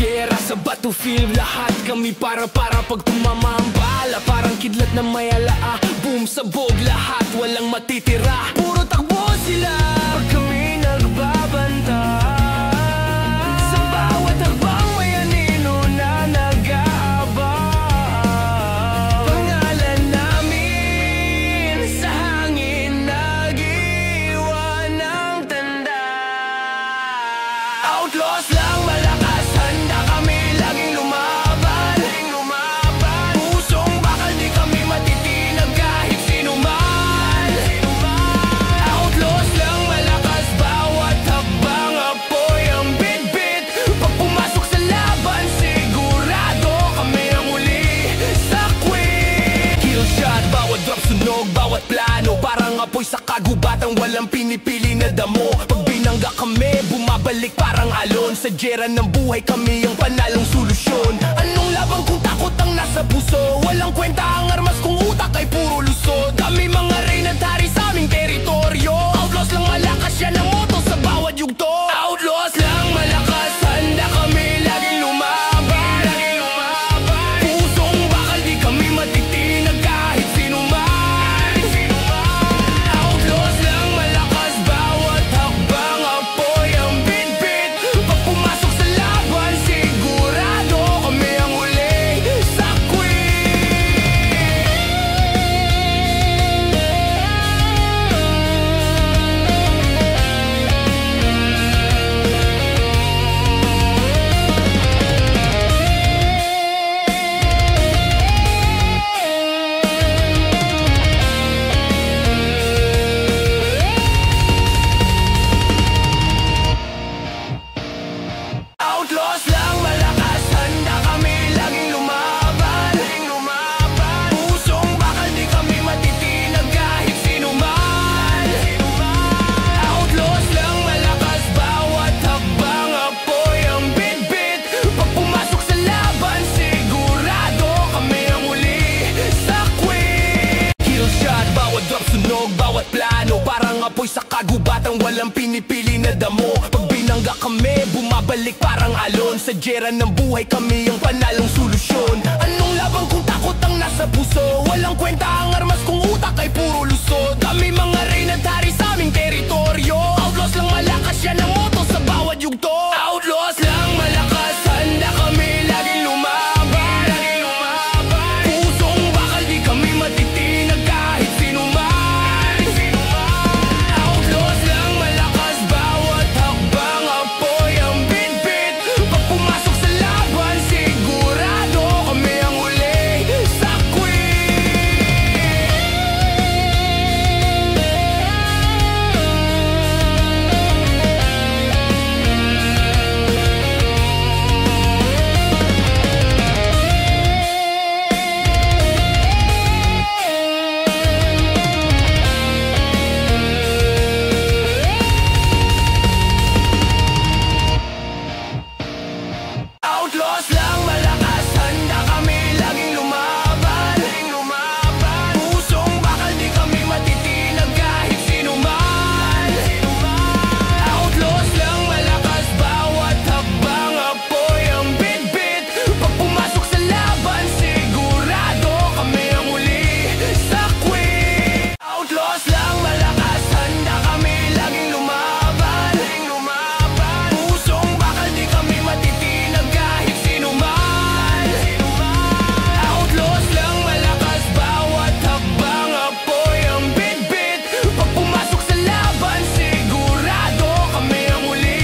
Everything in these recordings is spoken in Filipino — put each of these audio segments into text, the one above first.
gera sa battlefield, lahat kami para pag tumama ang bala. Parang kidlat na may alaa, boom, sabog lahat, walang matitira. Puro takbo sila pag kami nagbabanta. Sa bawat hakbang may anino na nag-aabang. Pangalan namin sa hangin nag-iwan ng tanda. Outlaws lang malakas, handa kami laging lumaban. Pusong bakal di kami matitinag kahit sino man. Outlaws lang malakas, bawat hakbang apoy ang bitbit. Pag pumasok sa laban, sigurado kami ang uli sa quit. Kill shot, bawat drop sunog, bawat plano parang apoy sa kagubatan, walang pinipili na damo. Pag binangga kami, bumabalik parang alon. Sa gera ng buhay kami ang panalong solusyon. Anong laban kung takot ang nasa puso? Walang kwenta ang armas kung utak ay puro lusod. Kami mga reyna at hari sa aming teritoryo. Outlaws lang malakas, yan ang moto sa bawat yugto. Outlaws lang malakas, handa kami laging lumaban. Pusong bakal di kami matitinag kahit sino man. Outlaws lang malakas, bawat hakbang apoy ang bitbit. Pag pumasok sa laban, sigurado kami ang huli sa Outlaws lang malakas, handa kami laging lumaban. Pusong bakal di kami matitinag kahit sino man. Outlaws lang malakas, bawat hakbang apoy ang bitbit. Pag pumasok sa laban, sigurado kami ang uli sa quit. Kill shot, bawat drop sunog, bawat plano parang apoy sa kagubatan, walang pinipili na damo. Pag binangga kami, bumabalik parang alon. Sa gera ng buhay kami ang panalong solusyon. Anong laban kung takot ang nasa puso? Walang kwenta ang armas kung utak ay puro lusod. Kami mga reyna at hari sa aming teritoryo. Outlaws lang malakas, yan ang moto sa bawat yugto. Outlaws lang malakas, handa kami laging lumaban. Pusong bakal di kami matitinag kahit sino man. Outlaws lang malakas, bawat hakbang apoy ang bitbit. Pag pumasok sa laban, sigurado kami ang huli sa Outlaws lang malakas, handa kami laging lumaban. Pusong bakal di kami matitinag kahit sino man. Outlaws lang malakas, bawat hakbang apoy ang bitbit. Pag pumasok sa laban, sigurado kami ang uli sa quit. Outlaws lang malakas, handa kami laging lumaban. Pusong bakal di kami matitinag kahit sino man. Outlaws lang malakas, bawat hakbang apoy ang bitbit. Pag pumasok sa laban, sigurado kami ang huli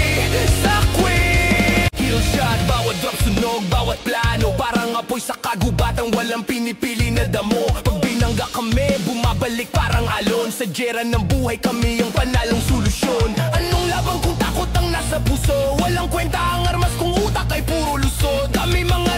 sa quit. Kill shot, bawat drop sunog, bawat plano parang apoy sa kagubatan, walang pinipili na damo. Pag binangga kami, bumabalik parang alon. Sa gera ng buhay kami ang panalong solusyon. Anong laban kung takot ang nasa puso? Walang kwenta ang armas kung utak ay puro lusod. Kami mga